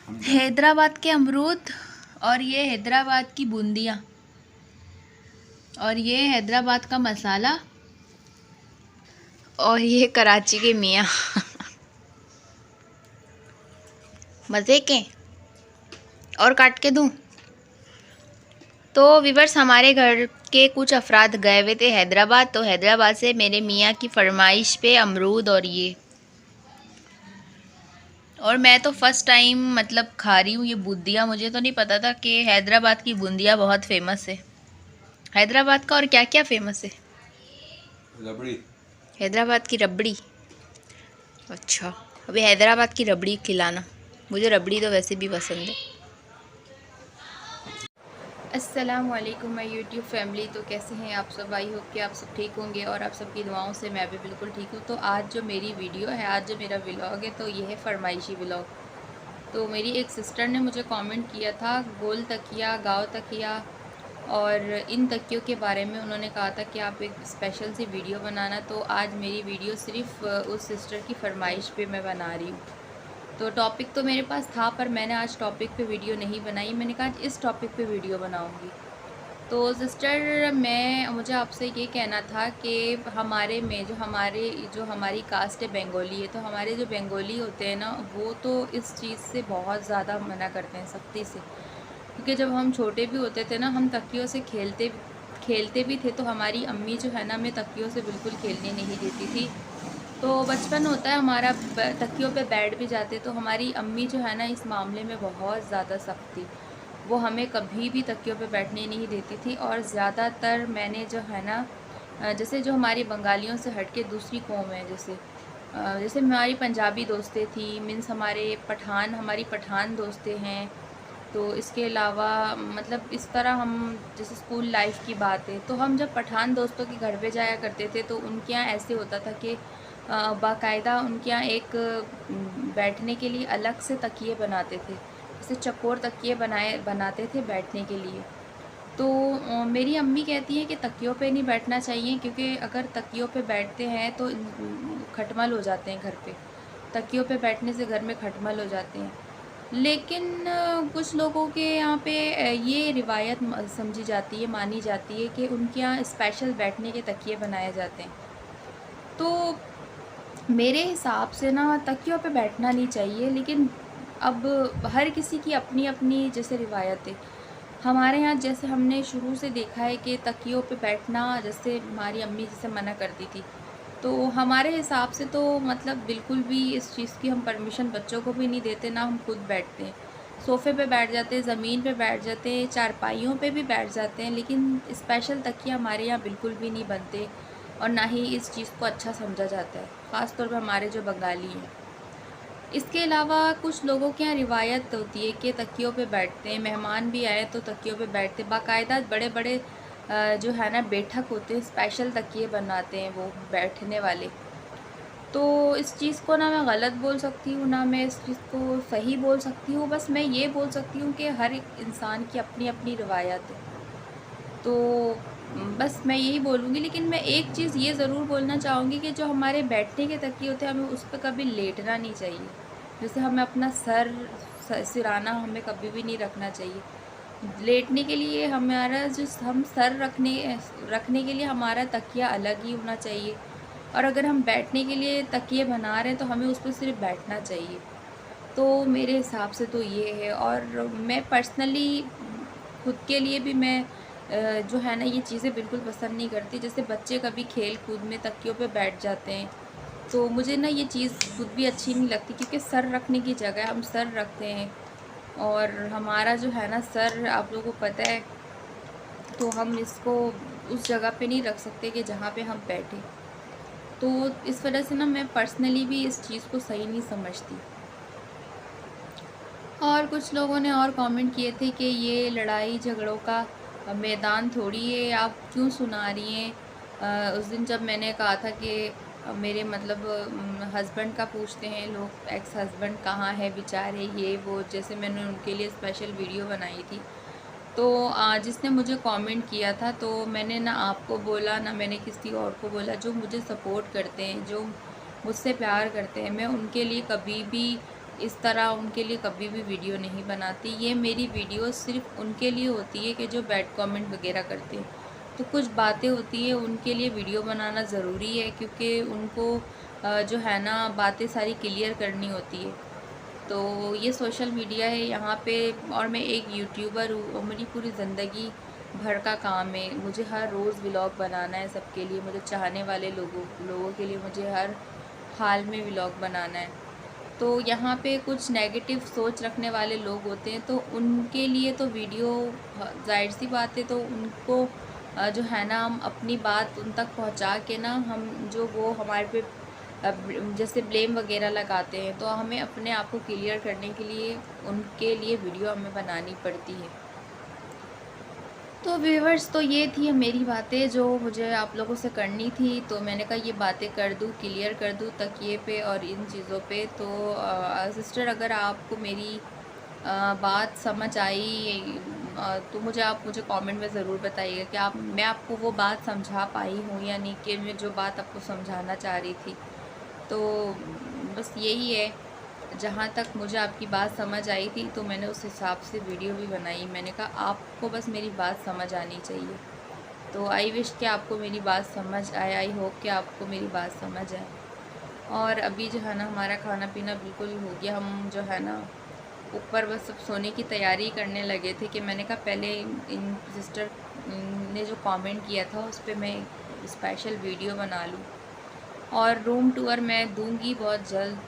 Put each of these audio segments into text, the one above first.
हैदराबाद के अमरूद और ये हैदराबाद की बूंदियाँ और ये हैदराबाद का मसाला और ये कराची के मियाँ। मज़े के और काट के दूँ। तो वीवर्स, हमारे घर के कुछ अफराद गए हुए थे हैदराबाद, तो हैदराबाद से मेरे मियाँ की फरमाइश पे अमरूद और मैं तो फ़र्स्ट टाइम मतलब खा रही हूँ ये बूंदियाँ। मुझे तो नहीं पता था कि हैदराबाद की बूंदियाँ बहुत फेमस है। हैदराबाद का और क्या क्या फेमस है? रबड़ी। हैदराबाद की रबड़ी। अच्छा, अभी हैदराबाद की रबड़ी खिलाना। मुझे रबड़ी तो वैसे भी पसंद है। अस्सलाम वालेकुम माय यूट्यूब फैमिली। तो कैसे हैं आप सब? आई होप कि आप सब ठीक होंगे और आप सबकी दुआओं से मैं भी बिल्कुल ठीक हूँ। तो आज जो मेरी वीडियो है, आज जो मेरा व्लॉग है, तो ये है फरमाइशी व्लॉग। तो मेरी एक सिस्टर ने मुझे कमेंट किया था गोल तकिया, गाँव तकिया और इन तकियों के बारे में। उन्होंने कहा था कि आप एक स्पेशल सी वीडियो बनाना। तो आज मेरी वीडियो सिर्फ उस सिस्टर की फरमाइश पे मैं बना रही हूँ। तो टॉपिक तो मेरे पास था, पर मैंने आज टॉपिक पे वीडियो नहीं बनाई। मैंने कहा आज इस टॉपिक पे वीडियो बनाऊँगी। तो सिस्टर, मुझे आपसे ये कहना था कि हमारे में जो हमारी कास्ट है बंगाली है, तो हमारे जो बंगाली होते हैं ना, वो तो इस चीज़ से बहुत ज़्यादा मना करते हैं, सख्ती से। क्योंकि जब हम छोटे भी होते थे ना, हम तकियों से खेलते भी थे, तो हमारी अम्मी जो है ना, हमें तकियों से बिल्कुल खेलने नहीं देती थी। तो बचपन होता है हमारा, तकियों पे बैठ भी जाते, तो हमारी अम्मी जो है ना, इस मामले में बहुत ज़्यादा सख्त थी। वो हमें कभी भी तकियों पे बैठने नहीं देती थी। और ज़्यादातर मैंने जो है ना, जैसे जो हमारी बंगालियों से हट के दूसरी कौम है, जैसे हमारी पंजाबी दोस्तें थी, मीन्स हमारी पठान दोस्तें हैं। तो इसके अलावा मतलब इस तरह हम, जैसे स्कूल लाइफ की बात है, तो हम जब पठान दोस्तों के घर पे जाया करते थे, तो उनके यहाँ ऐसे होता था कि बाकायदा उनके यहाँ एक बैठने के लिए अलग से तकिए बनाते थे। जैसे चकोर तकिए बनाते थे बैठने के लिए। तो मेरी अम्मी कहती हैं कि तकियों पे नहीं बैठना चाहिए, क्योंकि अगर तकियों पे बैठते हैं तो खटमल हो जाते हैं घर पे। तकियों पे बैठने से घर में खटमल हो जाते हैं। लेकिन कुछ लोगों के यहाँ पे ये रिवायत समझी जाती है, मानी जाती है कि उनके यहाँ स्पेशल बैठने के तकिए बनाए जाते हैं। तो मेरे हिसाब से ना तकियों पे बैठना नहीं चाहिए, लेकिन अब हर किसी की अपनी अपनी जैसे रिवायत है। हमारे यहाँ जैसे हमने शुरू से देखा है कि तकियों पे बैठना, जैसे हमारी अम्मी जैसे मना करती थी, तो हमारे हिसाब से तो मतलब बिल्कुल भी इस चीज़ की हम परमिशन बच्चों को भी नहीं देते, ना हम खुद बैठते हैं। सोफ़े पे बैठ जाते हैं, ज़मीन पे बैठ जाते हैं, चारपाइयों पे भी बैठ जाते हैं, लेकिन स्पेशल तकिया हमारे यहाँ बिल्कुल भी नहीं बनते और ना ही इस चीज़ को अच्छा समझा जाता है, ख़ास तौर पर हमारे जो बंगाली हैं। इसके अलावा कुछ लोगों के यहाँ रिवायत होती है कि तकियों पे बैठते हैं, मेहमान भी आए तो तकियों पे बैठते, बाकायदा बड़े बड़े जो है ना बैठक होते हैं, स्पेशल तकिए बनाते हैं वो बैठने वाले। तो इस चीज़ को ना मैं गलत बोल सकती हूँ, ना मैं इस चीज़ को सही बोल सकती हूँ। बस मैं ये बोल सकती हूँ कि हर एक इंसान की अपनी अपनी रिवायत है। तो बस मैं यही बोलूँगी। लेकिन मैं एक चीज़ ये ज़रूर बोलना चाहूँगी कि जो हमारे बैठने के तकिए होते हैं, हमें उस पर कभी लेटना नहीं चाहिए। जैसे हमें अपना सिराना हमें कभी भी नहीं रखना चाहिए। लेटने के लिए हमारा जो हम सर रखने के लिए हमारा तकिया अलग ही होना चाहिए। और अगर हम बैठने के लिए तकिए बना रहे हैं, तो हमें उस पर सिर्फ बैठना चाहिए। तो मेरे हिसाब से तो ये है। और मैं पर्सनली खुद के लिए भी मैं जो है ना, ये चीज़ें बिल्कुल पसंद नहीं करती। जैसे बच्चे कभी खेल कूद में तकियों पे बैठ जाते हैं, तो मुझे ना ये चीज़ खुद भी अच्छी नहीं लगती, क्योंकि सर रखने की जगह हम सर रखते हैं और हमारा जो है ना सर, आप लोगों को पता है, तो हम इसको उस जगह पे नहीं रख सकते कि जहाँ पे हम बैठे। तो इस वजह से ना मैं पर्सनली भी इस चीज़ को सही नहीं समझती। और कुछ लोगों ने और कमेंट किए थे कि ये लड़ाई झगड़ों का मैदान थोड़ी है, आप क्यों सुना रही हैं। उस दिन जब मैंने कहा था कि मेरे मतलब हस्बैंड का पूछते हैं लोग, एक्स हस्बैंड कहाँ है बेचारे, ये वो, जैसे मैंने उनके लिए स्पेशल वीडियो बनाई थी। तो जिसने मुझे कमेंट किया था, तो मैंने ना आपको बोला, ना मैंने किसी और को बोला। जो मुझे सपोर्ट करते हैं, जो मुझसे प्यार करते हैं, मैं उनके लिए कभी भी इस तरह उनके लिए कभी भी वीडियो नहीं बनाती। ये मेरी वीडियो सिर्फ़ उनके लिए होती है कि जो बैड कमेंट वगैरह करते हैं। तो कुछ बातें होती हैं उनके लिए वीडियो बनाना ज़रूरी है, क्योंकि उनको जो है ना बातें सारी क्लियर करनी होती है। तो ये सोशल मीडिया है यहाँ पे, और मैं एक यूट्यूबर हूँ और मेरी पूरी ज़िंदगी भर का काम है। मुझे हर रोज़ व्लॉग बनाना है सबके लिए, मुझे चाहने वाले लोगों के लिए मुझे हर हाल में व्लॉग बनाना है। तो यहाँ पे कुछ नेगेटिव सोच रखने वाले लोग होते हैं, तो उनके लिए तो वीडियो ज़ाहिर सी बात है, तो उनको जो है ना हम अपनी बात उन तक पहुँचा के ना, हम जो वो हमारे पे जैसे ब्लेम वगैरह लगाते हैं, तो हमें अपने आप को क्लियर करने के लिए उनके लिए वीडियो हमें बनानी पड़ती है। तो व्यूअर्स, तो ये थी मेरी बातें जो मुझे आप लोगों से करनी थी, तो मैंने कहा ये बातें कर दूँ, क्लियर कर दूँ तकिए पे और इन चीज़ों पे। तो सिस्टर, अगर आपको मेरी बात समझ आई तो मुझे कमेंट में ज़रूर बताइएगा कि मैं आपको वो बात समझा पाई हूँ या नहीं, कि मैं जो बात आपको समझाना चाह रही थी। तो बस यही है, जहाँ तक मुझे आपकी बात समझ आई थी तो मैंने उस हिसाब से वीडियो भी बनाई। मैंने कहा आपको बस मेरी बात समझ आनी चाहिए। तो आई विश कि आपको मेरी बात समझ आए, आई होप कि आपको मेरी बात समझ आए। और अभी जो है ना हमारा खाना पीना बिल्कुल हो गया। हम जो है ना ऊपर बस अब सोने की तैयारी करने लगे थे, कि मैंने कहा पहले इन सिस्टर ने जो कमेंट किया था उस पर मैं स्पेशल वीडियो बना लूँ। और रूम टूर मैं दूंगी बहुत जल्द।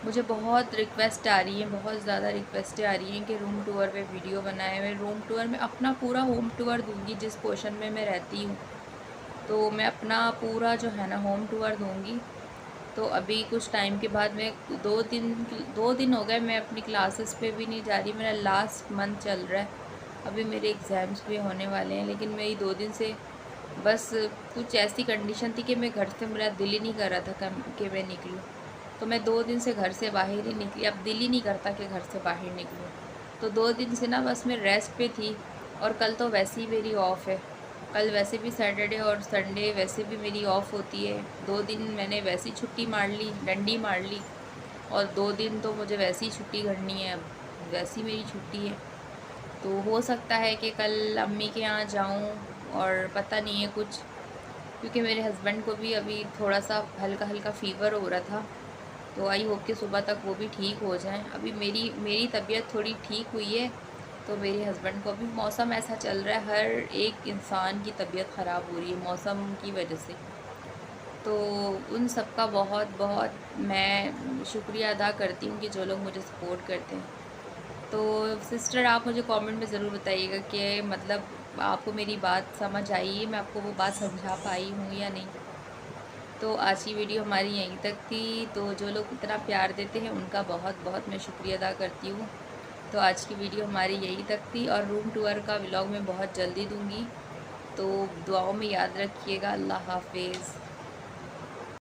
मुझे बहुत रिक्वेस्ट आ रही है, बहुत ज़्यादा रिक्वेस्टें आ रही हैं कि रूम टूर पे वीडियो बनाए। मैं रूम टूर में अपना पूरा होम टूर दूंगी, जिस पोर्शन में मैं रहती हूँ तो मैं अपना पूरा जो है ना होम टूर दूंगी। तो अभी कुछ टाइम के बाद मैं 2 दिन हो गए मैं अपनी क्लासेस पे भी नहीं जा रही। मेरा लास्ट मंथ चल रहा है, अभी मेरे एग्ज़ाम्स भी होने वाले हैं, लेकिन मेरी 2 दिन से बस कुछ ऐसी कंडीशन थी कि मैं घर से, मेरा दिल ही नहीं कर रहा था कि मैं निकलूँ। तो मैं 2 दिन से घर से बाहर ही निकली। अब दिल ही नहीं करता कि घर से बाहर निकलूँ। तो 2 दिन से ना बस मैं रेस्ट पे थी। और कल तो वैसे ही मेरी ऑफ़ है। कल वैसे भी सैटरडे और संडे वैसे भी मेरी ऑफ़ होती है। 2 दिन मैंने वैसी छुट्टी मार ली, डंडी मार ली। और 2 दिन तो मुझे वैसी ही छुट्टी करनी है, अब वैसी मेरी छुट्टी है। तो हो सकता है कि कल अम्मी के यहाँ जाऊँ, और पता नहीं है कुछ, क्योंकि मेरे हस्बैंड को भी अभी थोड़ा सा हल्का हल्का फ़ीवर हो रहा था। तो आई होप कि सुबह तक वो भी ठीक हो जाएं। अभी मेरी तबीयत थोड़ी ठीक हुई है, तो मेरे हस्बैंड को, अभी मौसम ऐसा चल रहा है, हर एक इंसान की तबीयत ख़राब हो रही है मौसम की वजह से। तो उन सब का बहुत बहुत मैं शुक्रिया अदा करती हूँ कि जो लोग मुझे सपोर्ट करते हैं। तो सिस्टर, आप मुझे कमेंट में ज़रूर बताइएगा कि मतलब आपको मेरी बात समझ आई है, मैं आपको वो बात समझा पाई हूँ या नहीं। तो आज की वीडियो हमारी यहीं तक थी। तो जो लोग इतना प्यार देते हैं उनका बहुत बहुत मैं शुक्रिया अदा करती हूँ। तो आज की वीडियो हमारी यहीं तक थी, और रूम टूर का व्लॉग मैं बहुत जल्दी दूँगी। तो दुआओं में याद रखिएगा। अल्लाह हाफिज़।